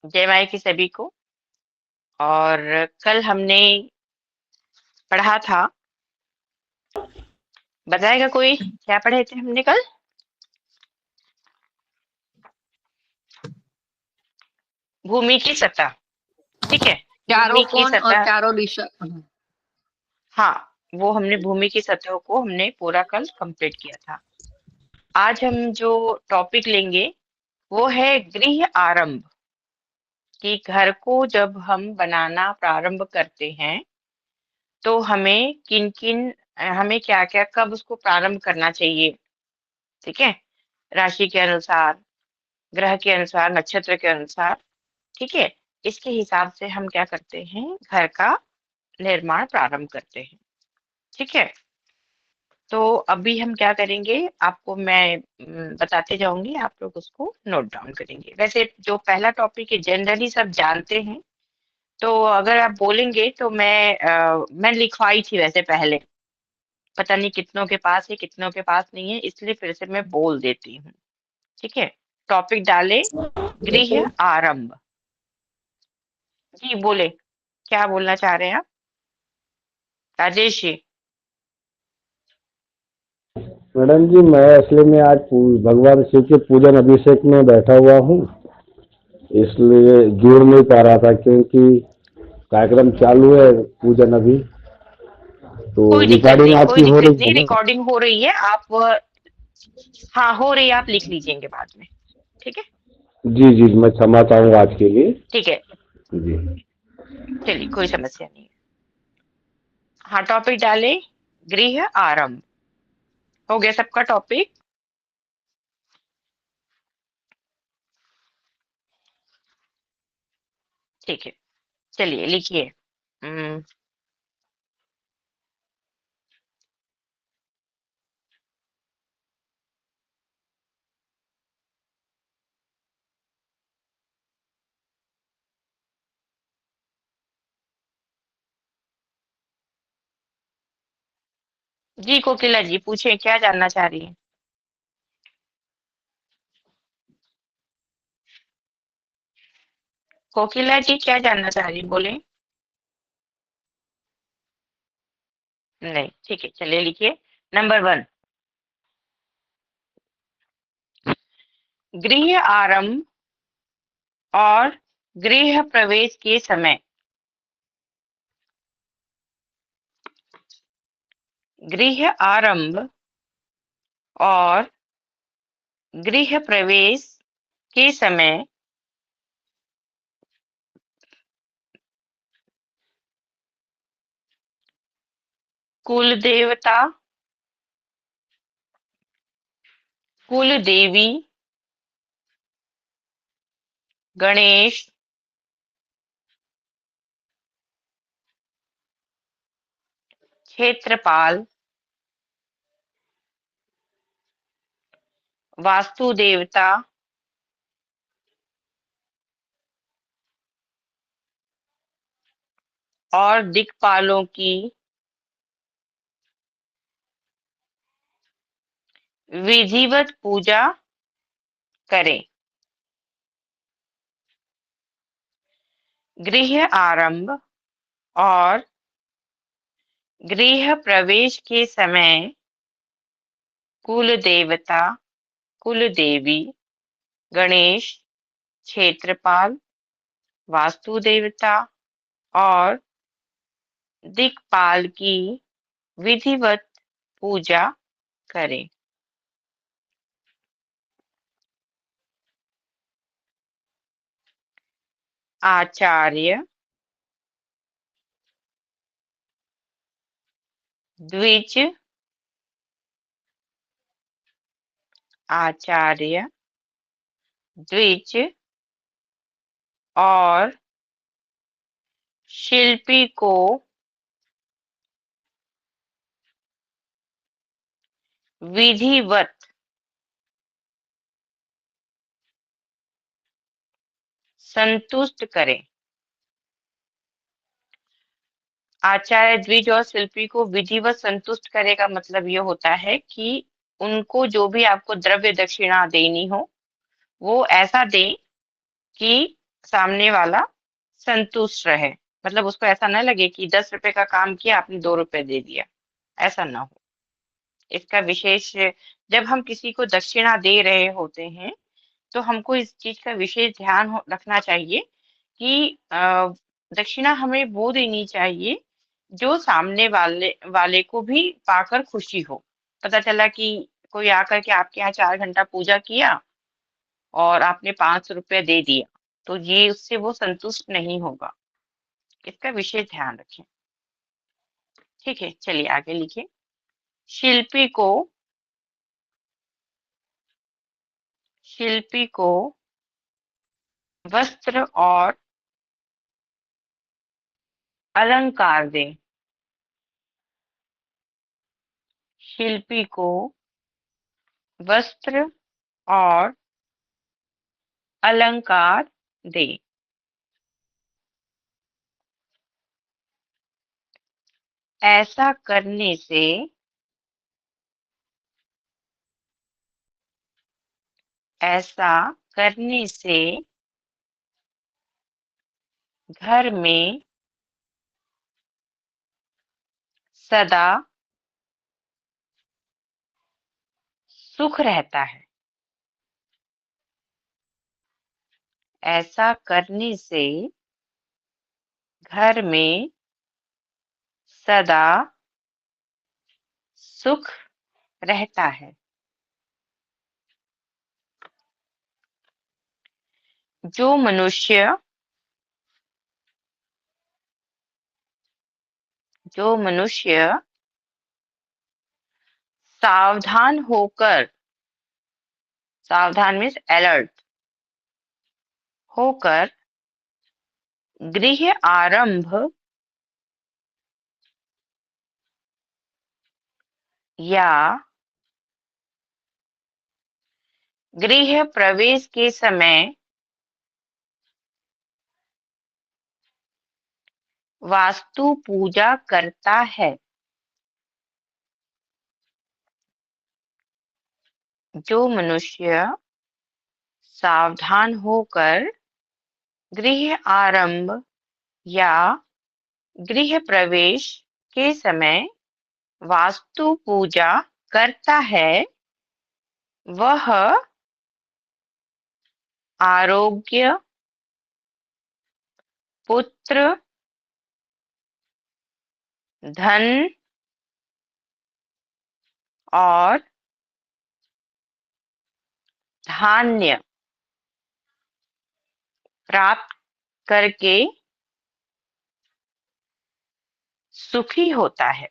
जय माई की सभी को। और कल हमने पढ़ा था, बताएगा कोई क्या पढ़े थे हमने कल? भूमि की सतह। ठीक है, चारों भूमि की कोण और सतह। चारों दिशा। हाँ, वो हमने भूमि की सतह को हमने पूरा कल कंप्लीट किया था। आज हम जो टॉपिक लेंगे वो है गृह आरंभ। कि घर को जब हम बनाना प्रारंभ करते हैं तो हमें किन किन हमें क्या क्या कब उसको प्रारंभ करना चाहिए। ठीक है, राशि के अनुसार, ग्रह के अनुसार, नक्षत्र के अनुसार। ठीक है, इसके हिसाब से हम क्या करते हैं, घर का निर्माण प्रारंभ करते हैं। ठीक है, तो अभी हम क्या करेंगे, आपको मैं बताते जाऊंगी, आप लोग उसको नोट डाउन करेंगे। वैसे जो पहला टॉपिक है जनरली सब जानते हैं, तो अगर आप बोलेंगे तो मैं लिखवाई थी वैसे पहले, पता नहीं कितनों के पास है कितनों के पास नहीं है, इसलिए फिर से मैं बोल देती हूँ। ठीक है, टॉपिक डाले गृह आरंभ। जी बोले, क्या बोलना चाह रहे हैं आप राजेश जी? मैडम जी, मैं असली में आज भगवान शिव के पूजन अभिषेक में बैठा हुआ हूँ, इसलिए जुड़ नहीं पा रहा था क्योंकि कार्यक्रम चालू है पूजन अभी। तो कोई दिक्कत रिकॉर्डिंग नहीं, कोई आपकी हो दिक्कत रही नहीं, है ना? रिकॉर्डिंग हो रही है। आप हाँ हो रही है, आप लिख लीजिएंगे बाद में। ठीक है, जी जी, मैं क्षमा चाहूँगा आज के लिए। ठीक है, जी चलिए कोई समस्या नहीं है। हाँ, टॉपिक डाले गृह आरंभ। हो गया सबका टॉपिक? ठीक है, चलिए लिखिए। हम्म, जी कोकिला जी पूछे, क्या जानना चाह रही है? कोकिला जी क्या जानना चाह रही है, बोले। नहीं, ठीक है, चलिए लिखिए। नंबर 1, गृह आरंभ और गृह प्रवेश के समय। गृह आरंभ और गृह प्रवेश के समय कुल देवता, कुल देवी, गणेश, क्षेत्रपाल, वास्तु देवता, और दिक्पालों की विधिवत पूजा करें। गृह आरंभ और गृह प्रवेश के समय कुल देवता, कुल देवी, गणेश, क्षेत्रपाल, वास्तु देवता और दिक्पाल की विधिवत पूजा करें। आचार्य, द्विज, आचार्य, द्विज और शिल्पी को विधिवत संतुष्ट करें। आचार्य, द्विज और शिल्पी को विधिवत संतुष्ट करे का मतलब ये होता है कि उनको जो भी आपको द्रव्य दक्षिणा देनी हो वो ऐसा दे कि सामने वाला संतुष्ट रहे, मतलब उसको ऐसा ना लगे कि 10 रुपए का काम किया आपने 2 रुपए दे दिया, ऐसा ना हो। इसका विशेष, जब हम किसी को दक्षिणा दे रहे होते हैं तो हमको इस चीज का विशेष ध्यान रखना चाहिए कि दक्षिणा हमें वो देनी चाहिए जो सामने वाले को भी पाकर खुशी हो। पता चला कि कोई आकर के आपके यहाँ 4 घंटा पूजा किया और आपने 500 रुपये दे दिया, तो ये उससे वो संतुष्ट नहीं होगा। इसका विशेष ध्यान रखें। ठीक है, चलिए आगे लिखिए। शिल्पी को शिल्पी को वस्त्र और अलंकार दे। शिल्पी को वस्त्र और अलंकार दे। ऐसा करने से घर में सदा सुख रहता है। ऐसा करने से घर में सदा सुख रहता है। जो मनुष्य सावधान होकर, सावधान मीन्स अलर्ट होकर, गृह आरंभ या गृह प्रवेश के समय वास्तु पूजा करता है। जो मनुष्य सावधान होकर गृह आरंभ या गृह प्रवेश के समय वास्तु पूजा करता है, वह आरोग्य, पुत्र, धन और धान्य प्राप्त करके सुखी होता है।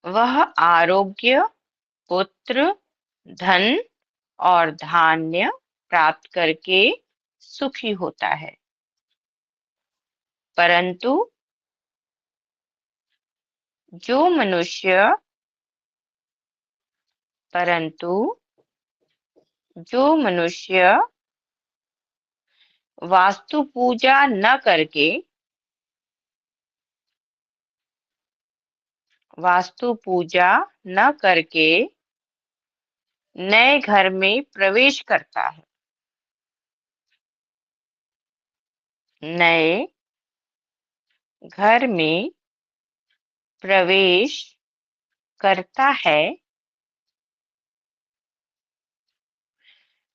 वह आरोग्य, पुत्र, धन और धान्य प्राप्त करके सुखी होता है। परंतु जो मनुष्य वास्तु पूजा न करके नए घर में प्रवेश करता है, नए घर में प्रवेश करता है,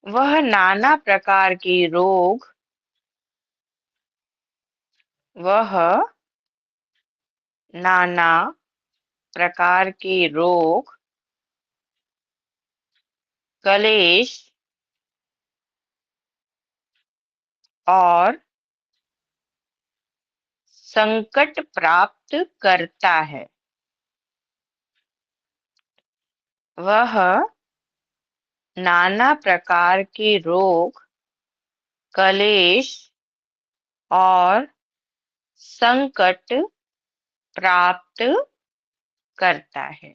वह नाना प्रकार के रोग, कलेश और संकट प्राप्त करता है। वह नाना प्रकार के रोग, कलेश और संकट प्राप्त करता है।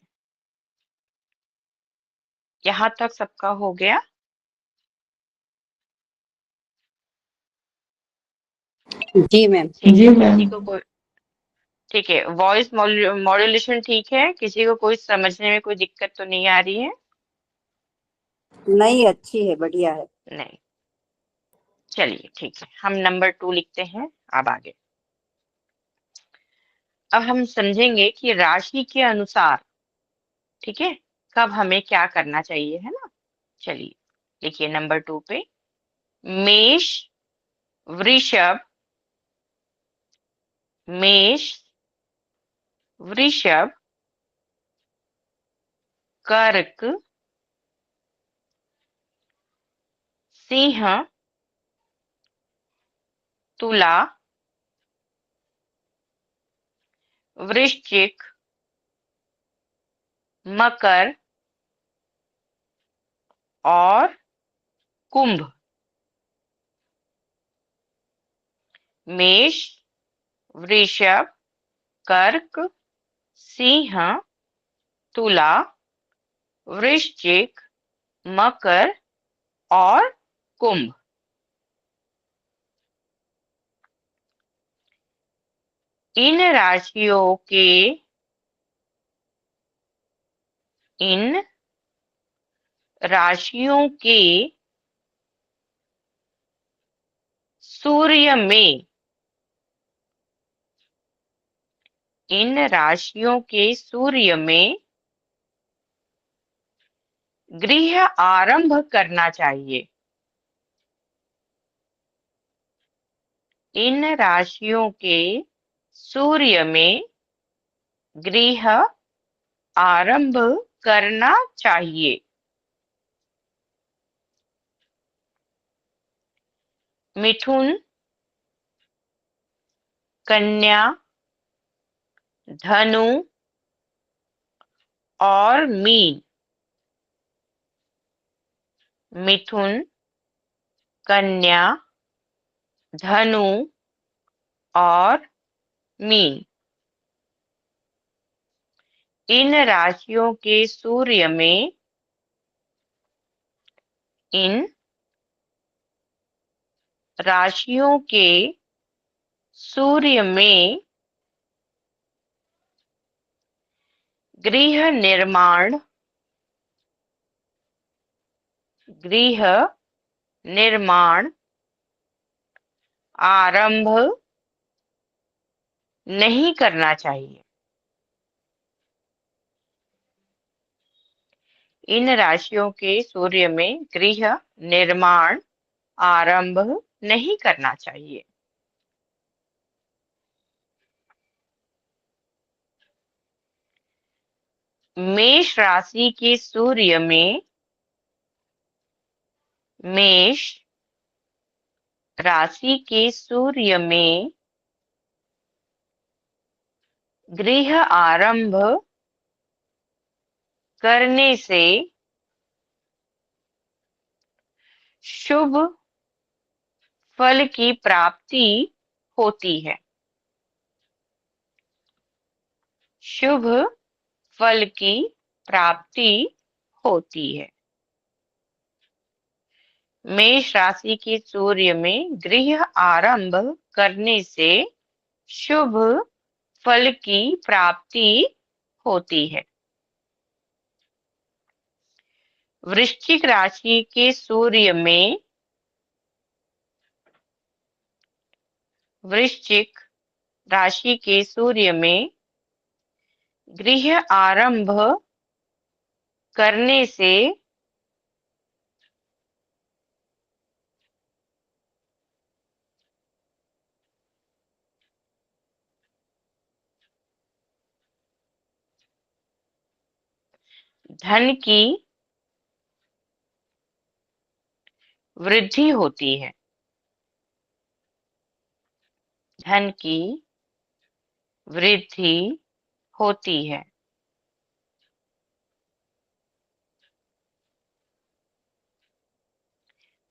यहाँ तक सबका हो गया? जी मैम। किसी को कोई, ठीक है, वॉइस मॉड्यूलेशन ठीक है? किसी को कोई समझने में कोई दिक्कत तो नहीं आ रही है? नहीं, अच्छी है, बढ़िया है। नहीं। चलिए ठीक है, हम नंबर 2 लिखते हैं। अब आगे, अब हम समझेंगे कि राशि के अनुसार, ठीक है, कब हमें क्या करना चाहिए, है ना। चलिए लिखिए नंबर 2 पे, मेष, वृषभ, मेष, वृषभ, कर्क, सिंह, तुला, वृश्चिक, मकर और कुंभ। मेष, वृषभ, कर्क, सिंह, तुला, वृश्चिक, मकर और कुंभ। इन राशियों के, इन राशियों के सूर्य में, इन राशियों के सूर्य में गृह आरंभ करना चाहिए। इन राशियों के सूर्य में गृह आरंभ करना चाहिए। मिथुन, कन्या, धनु और मीन। मिथुन, कन्या, धनु और मीन। इन राशियों के सूर्य में, इन राशियों के सूर्य में गृह निर्माण, गृह निर्माण आरंभ नहीं करना चाहिए। इन राशियों के सूर्य में गृह निर्माण आरंभ नहीं करना चाहिए। मेष राशि के सूर्य में, मेष राशि के सूर्य में गृह आरंभ करने से शुभ फल की प्राप्ति होती है। शुभ फल की प्राप्ति होती है। मेष राशि के सूर्य में गृह आरंभ करने से शुभ फल की प्राप्ति होती है। वृश्चिक राशि के सूर्य में, वृश्चिक राशि के सूर्य में गृह आरंभ करने से धन की वृद्धि होती है। धन की वृद्धि होती है।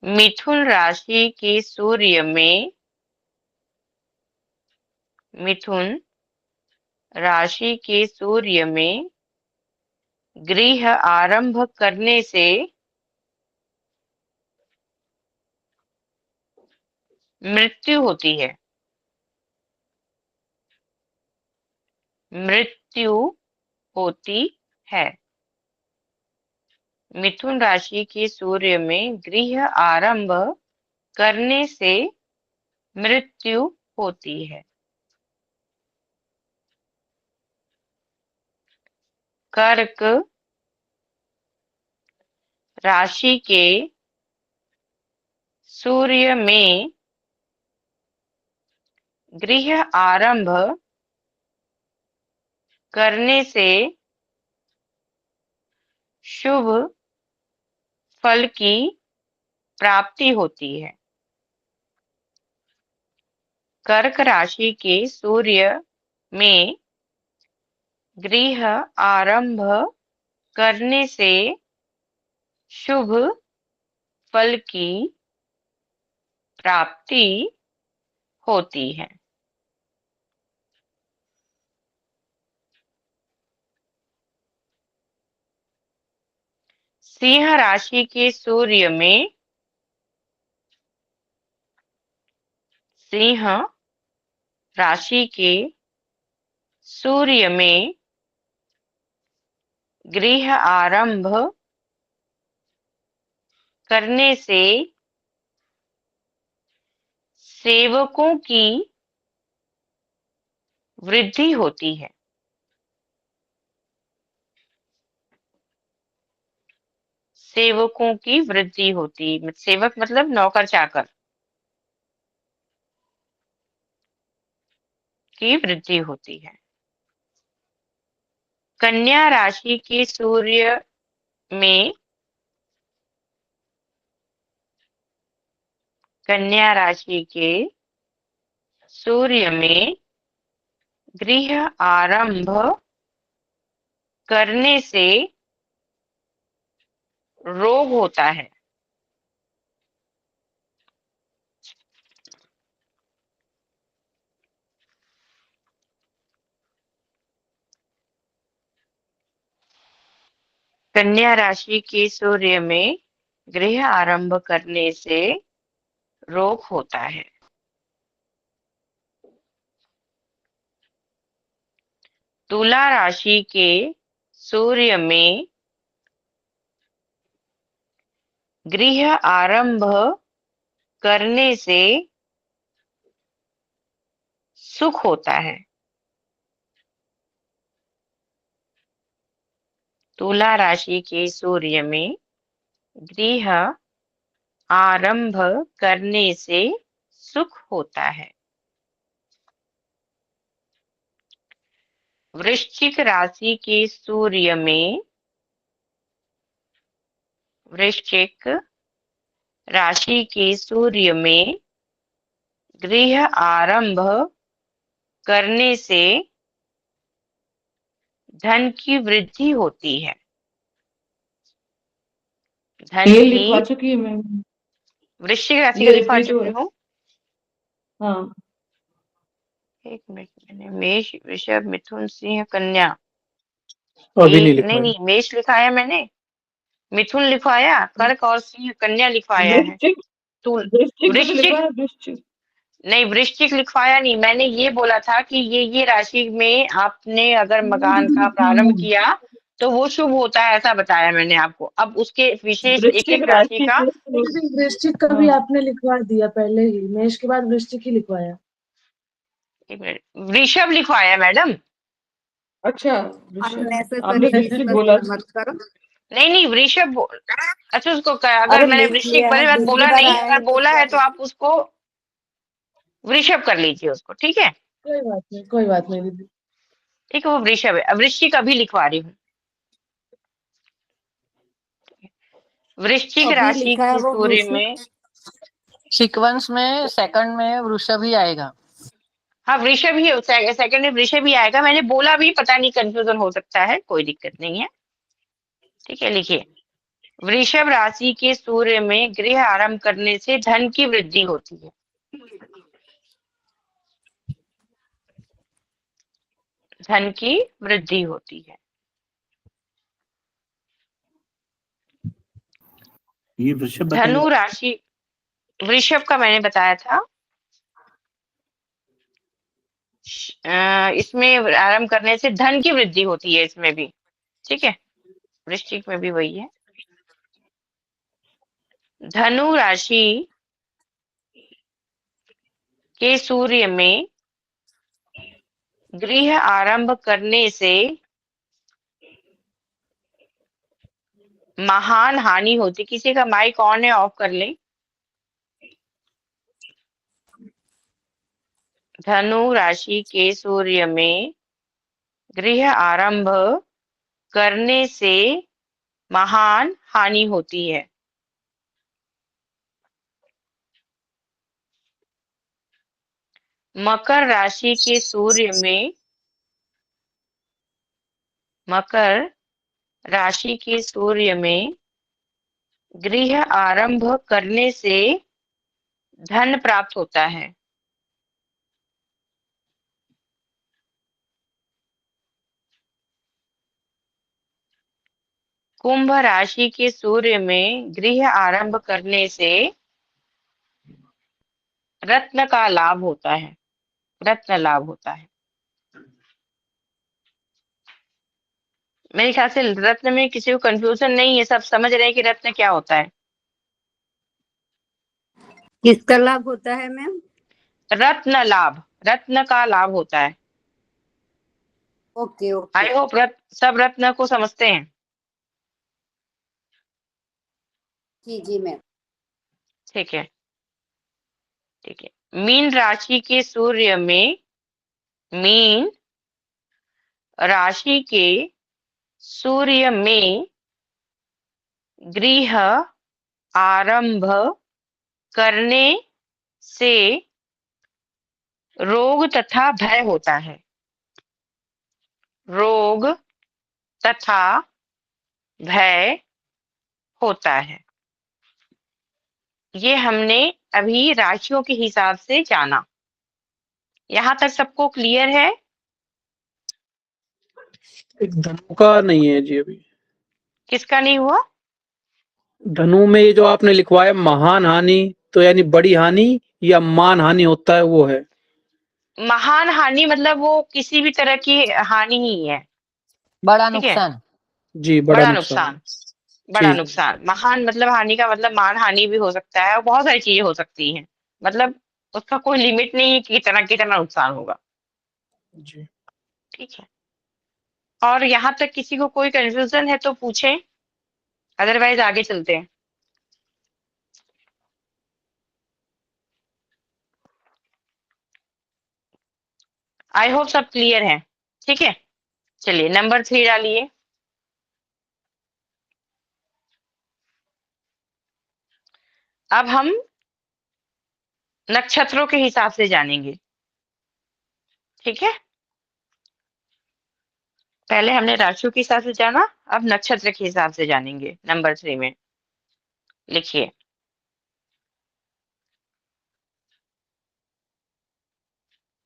मिथुन राशि के सूर्य में, मिथुन राशि के सूर्य में गृह आरंभ करने से मृत्यु होती है। मृत्यु होती है। मिथुन राशि के सूर्य में गृह आरंभ करने से मृत्यु होती है। कर्क राशि के सूर्य में गृह आरंभ करने से शुभ फल की प्राप्ति होती है। कर्क राशि के सूर्य में गृह आरंभ करने से शुभ फल की प्राप्ति होती है। सिंह राशि के सूर्य में सिंह राशि के सूर्य में गृह आरंभ करने से सेवकों की वृद्धि होती है। सेवकों की वृद्धि होती, सेवक मतलब नौकर चाकर की वृद्धि होती है। कन्या राशि के सूर्य में कन्या राशि के सूर्य में गृह आरंभ करने से रोग होता है। कन्या राशि के सूर्य में गृह आरंभ करने से रोग होता है। तुला राशि के सूर्य में गृह आरंभ करने से सुख होता है। तुला राशि के सूर्य में गृह आरंभ करने से सुख होता है। वृश्चिक राशि के सूर्य में वृश्चिक राशि के सूर्य में गृह आरंभ करने से धन की वृद्धि होती है। धन ये की लिखवा चुकी है मैम। वृश्चिक राशि का ये लिखवा रिपीट चुकी हुआ। हूँ। हाँ, एक मिनट, मैंने मेष वृषभ मिथुन सिंह कन्या अभी नहीं नहीं लिखवाया। मेष लिखाया मैंने, मिथुन लिखवाया, कर्क और सिंह कन्या लिखवाया है। वृश्चिक वृश्चिक भी तो वृश्चिक लिखा है, वृश्चिक। नहीं, वृश्चिक लिखवाया नहीं, मैंने ये बोला था कि ये राशि में आपने अगर मकान का प्रारंभ किया तो वो शुभ होता है, ऐसा बताया मैंने आपको। अब उसके विशेष एक वृश्चिक एक राशि राशि का से वृश्चिक का भी हाँ। आपने लिखवा दिया पहले ही, मेष के बाद वृश्चिक ही लिखवाया। एक मिनट, वृषभ लिखवाया मैडम। अच्छा, अननेसेसरी वृश्चिक बोला। मत करो। नहीं वृषभ अच्छा उसको अगर अरे मैंने लिख वृश्चिक लिया है, पहले बात दूसरी बोला बार नहीं, आया अगर है तो बोला क्या है तो आप उसको वृषभ कर लीजिए उसको, ठीक है। कोई बात नहीं, कोई बात नहीं दीदी। ठीक है, वो वृषभ है। अब वृश्चिक अभी लिखवा रही हूँ। वृश्चिक अभी राशि लिखा है के वो सूर्य वृश्चिक। में सीक्वेंस में सेकंड में वृषभ ही आएगा। हाँ वृषभ ही, सेकंड में वृषभ ही आएगा। मैंने बोला भी, पता नहीं कंफ्यूजन हो सकता है, कोई दिक्कत नहीं है। ठीक है, लिखिए। वृषभ राशि के सूर्य में गृह आरंभ करने से धन की वृद्धि होती है। धन की वृद्धि होती है। ये वृषभ धनु राशि, वृषभ का मैंने बताया था। इसमें आरंभ करने से धन की वृद्धि होती है, इसमें भी। ठीक है, वृश्चिक में भी वही है। धनु राशि के सूर्य में गृह आरंभ करने से महान हानि होती। किसी का माइक ऑन है, ऑफ कर ले। धनु राशि के सूर्य में गृह आरंभ करने से महान हानि होती है। मकर राशि के सूर्य में मकर राशि के सूर्य में गृह आरंभ करने से धन प्राप्त होता है। कुंभ राशि के सूर्य में गृह आरंभ करने से रत्न का लाभ होता है। रत्न लाभ होता है। मेरे ख्याल से रत्न में किसी को कंफ्यूजन नहीं है, सब समझ रहे हैं कि रत्न क्या होता है। किसका लाभ होता है मैम? रत्न लाभ, रत्न का लाभ होता है। Okay I okay. होप सब रत्न को समझते हैं। जी जी मैम। ठीक है, ठीक है। मीन राशि के सूर्य में मीन राशि के सूर्य में गृह आरंभ करने से रोग तथा भय होता है। रोग तथा भय होता है। ये हमने अभी राशियों के हिसाब से जाना। यहां तक सबको क्लियर है? एक धनु का नहीं है जी अभी। किसका नहीं हुआ? धनु में ये जो आपने लिखवाया महान हानि, तो यानी बड़ी हानि या मान हानि होता है, वो है। महान हानि मतलब वो किसी भी तरह की हानि ही है। बड़ा ठीक है, नुकसान। जी, बड़ा बड़ा नुकसान। नुकसान। बड़ा जी नुकसान। महान मतलब हानि का मतलब मान हानि भी हो सकता है और बहुत सारी चीजें हो सकती हैं। मतलब उसका कोई लिमिट नहीं है कि कितना कितना नुकसान होगा। जी। ठीक है, और यहाँ तक किसी को कोई कंफ्यूजन है तो पूछें, अदरवाइज आगे चलते हैं। आई होप सब क्लियर है। ठीक है, चलिए नंबर 3 डालिए। अब हम नक्षत्रों के हिसाब से जानेंगे। ठीक है, पहले हमने राशियों के हिसाब से जाना, अब नक्षत्र के हिसाब से जानेंगे। नंबर 3 में लिखिए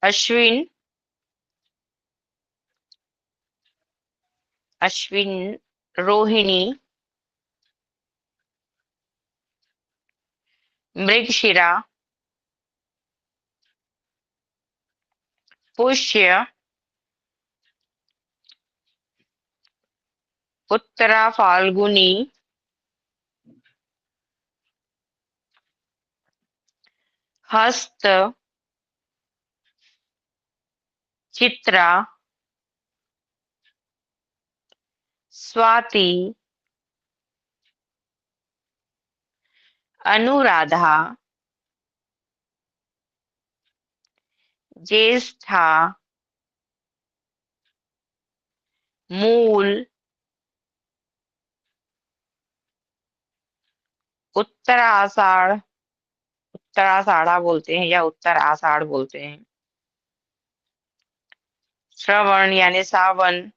अश्विन, अश्विन, रोहिणी, मृगशिरा, पुष्य, उत्तरा फाल्गुनी, हस्त, चित्रा, स्वाति, अनुराधा, ज्येष्ठा, मूल, उत्तराषाढ़, उत्तराषाढ़ा बोलते हैं या उत्तर आषाढ़ बोलते हैं, श्रवण यानी सावन,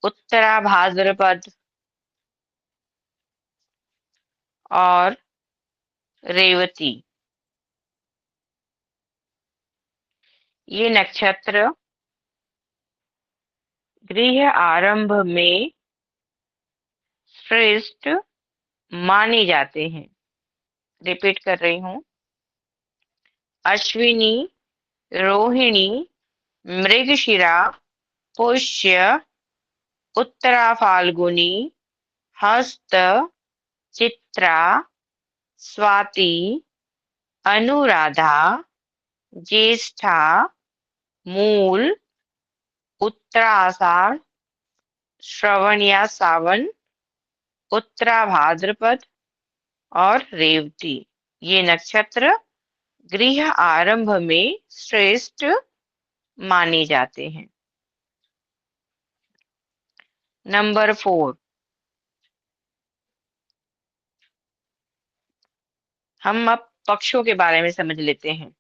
उत्तरा भाद्रपद और रेवती। ये नक्षत्र गृह आरंभ में श्रेष्ठ माने जाते हैं। रिपीट कर रही हूं, अश्विनी, रोहिणी, मृगशिरा, पुष्य, उत्तरा फाल्गुनी, हस्त, चित्रा, स्वाति, अनुराधा, ज्येष्ठा, मूल, उत्तराषाढ़, श्रवण या सावन, उत्तरा भाद्रपद और रेवती। ये नक्षत्र गृह आरंभ में श्रेष्ठ माने जाते हैं। नंबर 4, हम अब पक्षों के बारे में समझ लेते हैं।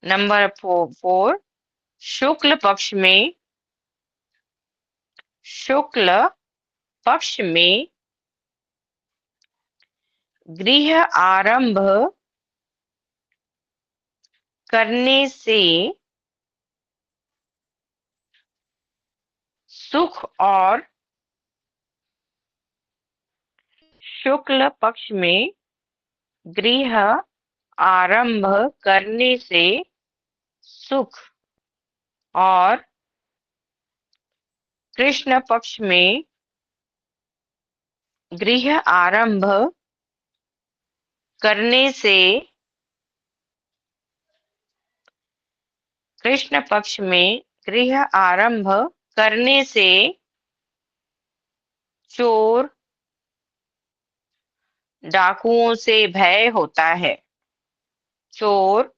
नंबर 4, शुक्ल पक्ष में गृह आरंभ करने से सुख और शुक्ल पक्ष में गृह आरंभ करने से सुख और कृष्ण पक्ष में गृह आरंभ करने से कृष्ण पक्ष में गृह आरंभ करने से चोर डाकुओं से भय होता है। चोर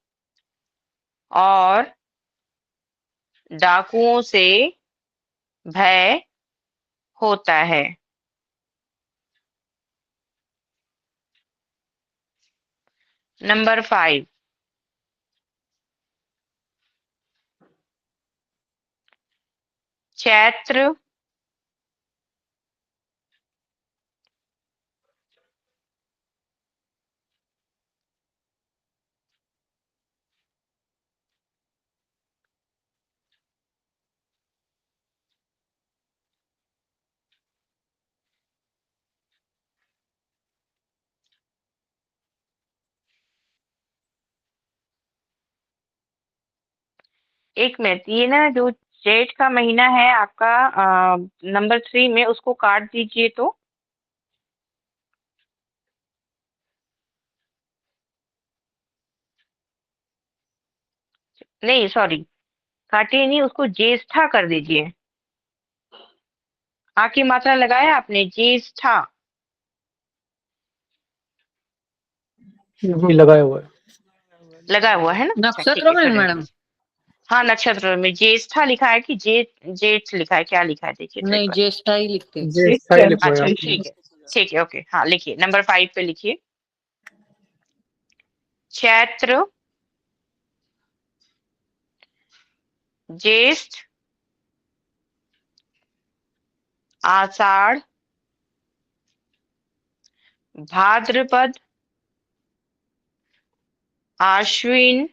और डाकुओं से भय होता है। नंबर 5, चैत्र, एक मिनट, ये ना जो जेठ का महीना है आपका नंबर 3 में, उसको काट दीजिए तो। नहीं सॉरी, काटिए नहीं, उसको ज्येष्ठा कर दीजिए। आ की मात्रा लगाया आपने, ज्येष्ठा। जी लगाया हुआ है। लगा हुआ है ना? अच्छा ठीक नक्षत्र है, में कर मैडम? दीजिए। हाँ, नक्षत्र में ज्येष्ठा लिखा है कि जेठ लिखा है, क्या लिखा है देखिए तो एक नहीं, बार। ज्येष्ठा ही लिखते हैं। ज्येष्ठा ही लिखवाया अच्छा आपने। ठीक है, ओके, हाँ लिखिए, नंबर 5 पे लिखिए। चैत्र, ज्येष्ठ, आषाढ़, भाद्रपद, आश्विन,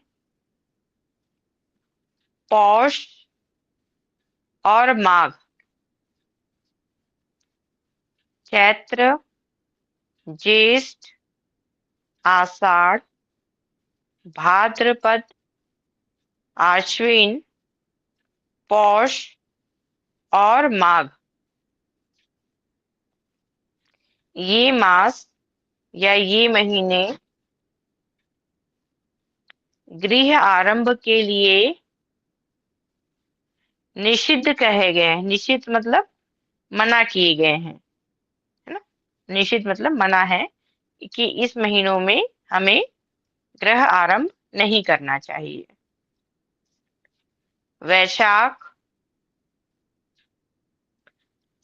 पौष और माघ। चैत्र, ज्येष्ठ, आषाढ़, भाद्रपद, आश्विन, पौष और माघ। ये मास या ये महीने गृह आरंभ के लिए निषिद्ध कहे गए हैं। निषिद्ध मतलब मना किए गए हैं, है ना? निषिद्ध मतलब मना है कि इस महीनों में हमें गृह आरंभ नहीं करना चाहिए। वैशाख,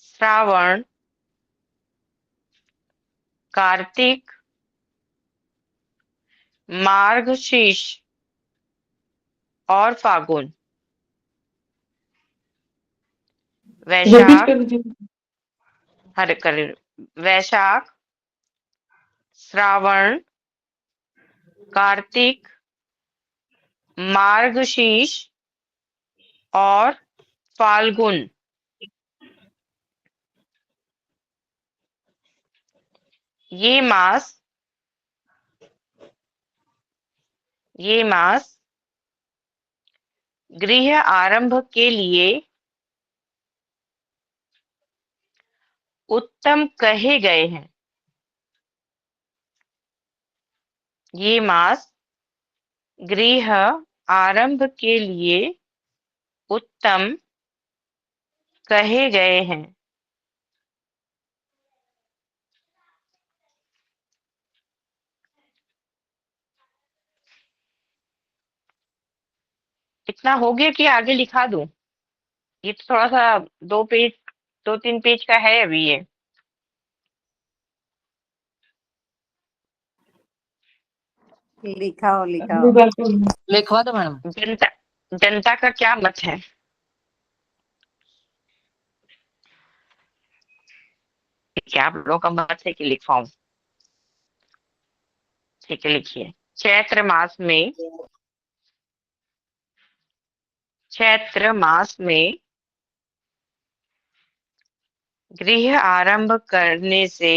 श्रावण, कार्तिक, मार्गशीर्ष और फागुन। रिपीट वैशाख, कर दीजिए। हर कर वैशाख, श्रावण, कार्तिक, मार्गशीर्ष और फाल्गुन। ये मास गृह आरंभ के लिए उत्तम कहे गए हैं। ये मास गृह आरंभ के लिए उत्तम कहे गए हैं। इतना हो गया कि आगे लिखा दूं? ये तो थोड़ा सा 2 पेज 2-3 पेज का है अभी ये। लिखाओ लिखाओ। लिखवा दो मैडम। जनता जनता का क्या मत है? क्या आप लोगों का मत है कि लिखवाऊं? ठीक है, लिखिए। चैत्र मास में गृह आरंभ करने से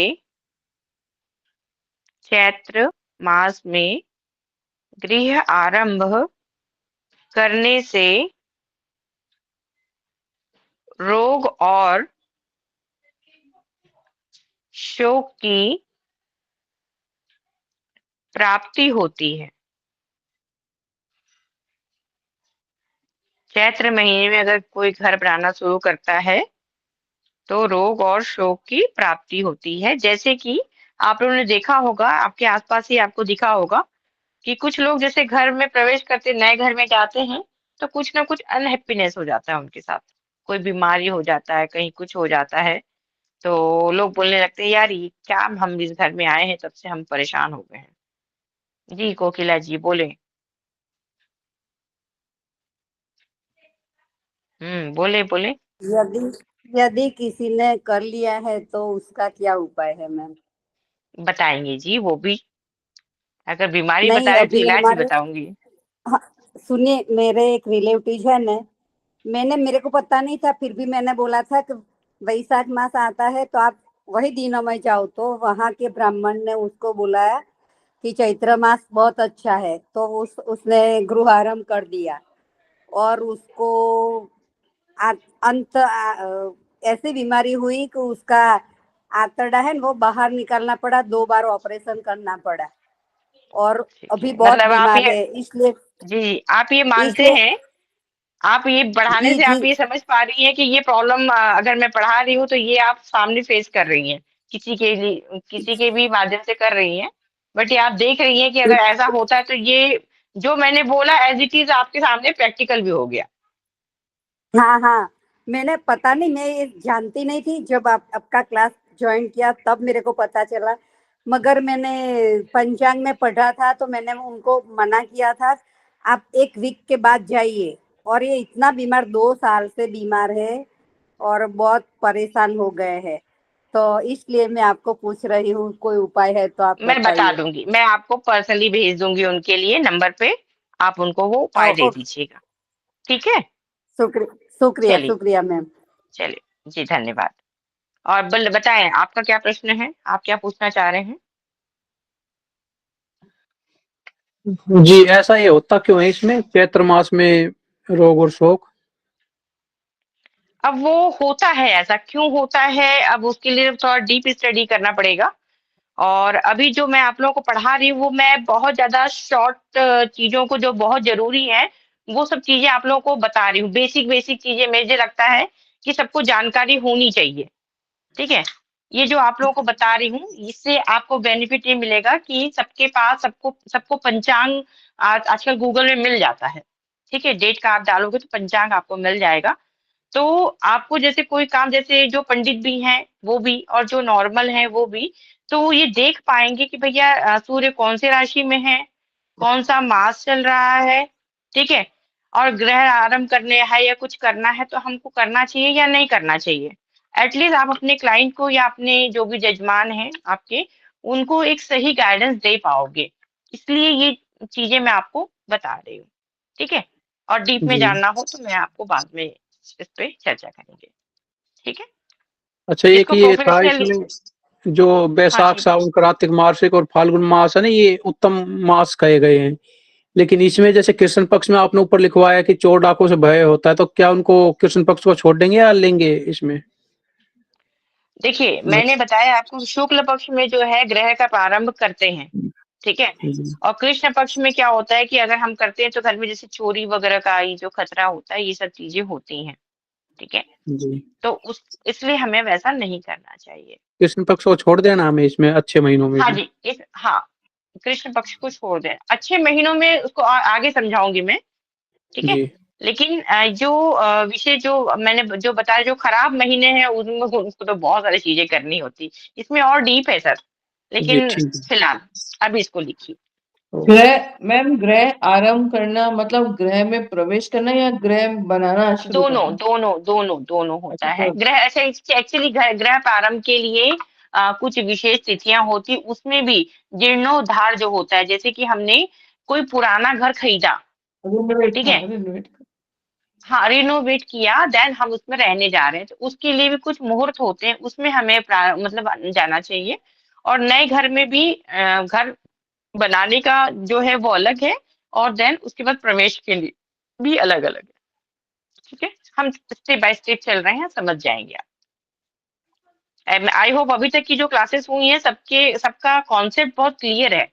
चैत्र मास में गृह आरंभ करने से रोग और शोक की प्राप्ति होती है। चैत्र महीने में अगर कोई घर बनाना शुरू करता है तो रोग और शोक की प्राप्ति होती है। जैसे कि आप लोगों ने देखा होगा, आपके आसपास ही आपको दिखा होगा कि कुछ लोग जैसे घर में प्रवेश करते, नए घर में जाते हैं तो कुछ ना कुछ अनहैप्पीनेस हो जाता है उनके साथ। कोई बीमारी हो जाता है, कहीं कुछ हो जाता है, तो लोग बोलने लगते हैं यार ये क्या, हम इस घर में आए हैं तब से हम परेशान हो गए हैं। जी कोकिला जी बोले। बोले बोले। यदि यदि किसी ने कर लिया है तो उसका क्या उपाय है मैम? बताएंगे जी वो भी। अगर बीमारी बता नहीं रहे तो अभी इलाज भी हमारे, बताऊंगी। हाँ, सुनिए, मेरे एक रिलेटिव है ना, मेरे को पता नहीं था, फिर भी मैंने बोला था कि वैशाख मास आता है तो आप वही दिनों में जाओ, तो वहाँ के ब्राह्मण ने उसको बुलाया कि चैत्र मास बहुत अच्छा है, तो उसने गृह आरंभ कर दिया और उसको आ, अंत ऐसी बीमारी हुई कि उसका आंतड़ा है वो बाहर निकालना पड़ा, 2 बार ऑपरेशन करना पड़ा और ठीक अभी है, बहुत मतलब आप बीमार ये, है। इसलिए जी आप ये मानते इसलिए हैं, आप ये बढ़ाने जी से जी आप ये समझ पा रही हैं कि ये प्रॉब्लम अगर मैं पढ़ा रही हूँ तो ये आप सामने फेस कर रही हैं, किसी के लिए, किसी के भी माध्यम से कर रही हैं, बट ये आप देख रही हैं कि अगर ऐसा होता है तो ये जो मैंने बोला एज इट इज आपके सामने प्रैक्टिकल भी हो गया। हाँ हाँ, मैंने पता नहीं, मैं ये जानती नहीं थी, जब आपका क्लास ज्वाइन किया तब मेरे को पता चला, मगर मैंने पंचांग में पढ़ा था तो मैंने उनको मना किया था आप 1 वीक के बाद जाइए, और ये इतना बीमार, 2 साल से बीमार है और बहुत परेशान हो गए हैं, तो इसलिए मैं आपको पूछ रही हूँ कोई उपाय है तो आप मैं बता बताइए। दूंगी, मैं आपको पर्सनली भेज दूंगी उनके लिए नंबर पे, आप उनको वो उपाय दे ओके, दीजिएगा। ठीक है, शुक्रिया शुक्रिया चलिए शुक्रिया मैम। चलिए जी, धन्यवाद। और बताएं आपका क्या प्रश्न है, आप क्या पूछना चाह रहे हैं? जी ऐसा ये होता क्यों है इसमें चैत्र मास में रोग और शोक? अब वो होता है, ऐसा क्यों होता है, अब उसके लिए थोड़ा डीप स्टडी करना पड़ेगा। और अभी जो मैं आप लोगों को पढ़ा रही हूँ वो मैं बहुत ज्यादा शॉर्ट चीजों को जो बहुत जरूरी है वो सब चीजें आप लोगों को बता रही हूँ। बेसिक बेसिक चीजें मुझे लगता है कि सबको जानकारी होनी चाहिए। ठीक है, ये जो आप लोगों को बता रही हूँ इससे आपको बेनिफिट ये मिलेगा कि सबके पास, सबको सबको पंचांग आजकल गूगल में मिल जाता है। ठीक है, डेट का आप डालोगे तो पंचांग आपको मिल जाएगा। तो आपको जैसे कोई काम, जैसे जो पंडित भी हैं वो भी और जो नॉर्मल हैं वो भी, तो ये देख पाएंगे कि भैया सूर्य कौन से राशि में है, कौन सा मास चल रहा है। ठीक है, और ग्रह आरंभ करने है या कुछ करना है तो हमको करना चाहिए या नहीं करना चाहिए। एटलीस्ट आप अपने क्लाइंट को या अपने जो भी जजमान हैं आपके, उनको एक सही गाइडेंस दे पाओगे। इसलिए ये चीजें मैं आपको बता रही हूँ। ठीक है, और डीप में जी जानना हो तो मैं आपको बाद में इस पे चर्चा करेंगे। ठीक है, अच्छा, एक इसको ये था प्रोफेशनली। इसमें जो हाँ बैसाख जी, सावन कार्तिक मार्गशीर और फाल्गुन मास है ना, ये उत्तम मास कहे गए हैं, लेकिन इसमें जैसे कृष्ण पक्ष में आपने ऊपर लिखवाया कि चोर डाकों से भय होता है, तो क्या उनको कृष्ण पक्ष को छोड़ देंगे या लेंगे इसमें? देखिए, मैंने बताया आपको शुक्ल पक्ष में जो है ग्रह का प्रारंभ करते हैं, ठीक है? जी और कृष्ण पक्ष में क्या होता है कि अगर हम करते हैं तो घर में जैसे चोरी वगैरह का ये जो खतरा होता है, ये सब चीजें होती हैं, ठीक है? जी। तो उस इसलिए हमें वैसा नहीं करना चाहिए। कृष्ण पक्ष को छोड़ देना हमें इसमें अच्छे महीनों में हाँ भी। जी, हाँ, कृष्ण पक्ष को छोड़ दें। अच्छे महीनों में उसको आगे समझाऊंगी मैं, ठीक है? जी लेकिन जो विषय जो मैंने जो बताया जो खराब महीने हैं उनमें उनको तो बहुत सारी चीजें करनी होती। इसमें और डीप है सर, जी लेकिन ठीक है। फिलहाल अभी इसको लिखिए। ग्रह आरंभ करना मतलब ग्रह में प्रवेश करना या ग्रह बनाना शुरू दोनों करना? दोनों दोनों दोनों होता अच्छा है। तो ग्रह ऐसे एक्चुअली ग्रह प्रारंभ के लिए कुछ विशेष तिथियां होती, उसमें भी जीर्णोद्धार जो होता है, जैसे कि हमने कोई पुराना घर खरीदा, रिनोवेट, ठीक हाँ है? रिनोवेट। हाँ, रिनोवेट किया, देन हम उसमें रहने जा रहे हैं, तो उसके लिए भी कुछ मुहूर्त होते हैं, उसमें हमें मतलब जाना चाहिए। और नए घर में भी घर बनाने का जो है वो अलग है, और देन उसके बाद प्रवेश के लिए भी अलग अलग है, ठीक है? हम स्टेप बाय स्टेप चल रहे हैं, समझ जाएंगे आप। आई होप अभी तक की जो क्लासेस हुई हैं सबका कॉन्सेप्ट बहुत क्लियर है।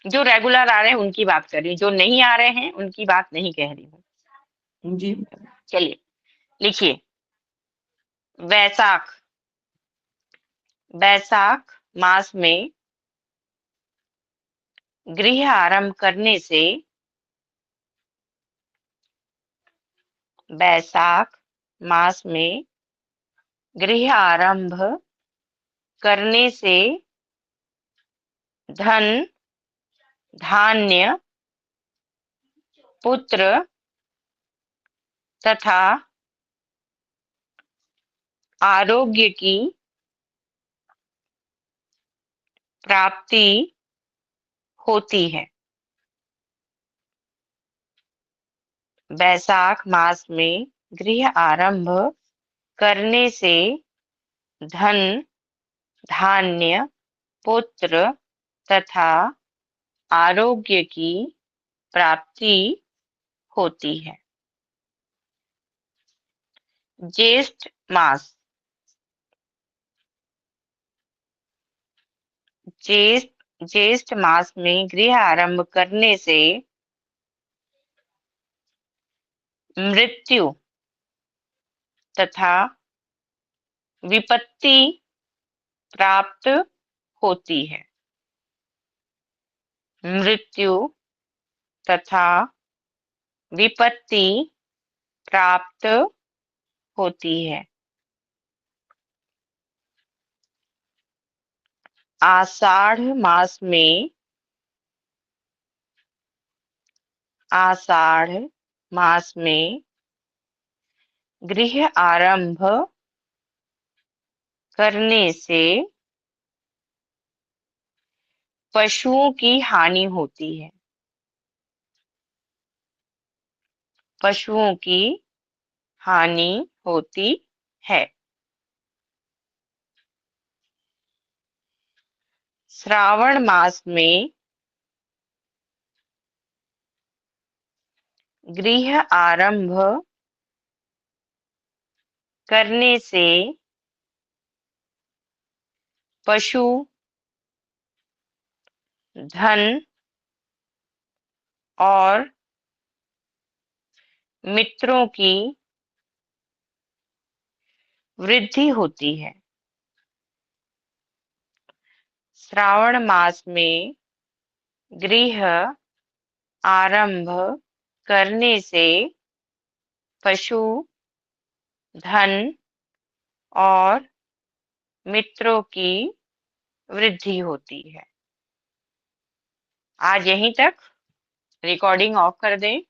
जो रेगुलर आ रहे हैं उनकी बात कर रही हूँ, जो नहीं आ रहे हैं उनकी बात नहीं कह रही हूँ। जी चलिए लिखिए। वैशाख, वैशाख मास में गृह आरंभ करने से, वैशाख मास में गृह आरंभ करने से धन, धान्य, पुत्र तथा आरोग्य की प्राप्ति होती है। वैशाख मास में गृह आरंभ करने से धन, धान्य, पुत्र तथा आरोग्य की प्राप्ति होती है। ज्येष्ठ मास, ज्येष्ठ मास में गृह आरंभ करने से मृत्यु तथा विपत्ति प्राप्त होती है। मृत्यु तथा विपत्ति प्राप्त होती है। आषाढ़ मास में, आषाढ़ मास में गृह आरंभ करने से पशुओं की हानि होती है। पशुओं की हानि होती है। श्रावण मास में गृह आरंभ करने से पशु, धन और मित्रों की वृद्धि होती है। श्रावण मास में गृह आरंभ करने से पशु, धन और मित्रों की वृद्धि होती है। आज यहीं तक, रिकॉर्डिंग ऑफ कर दें।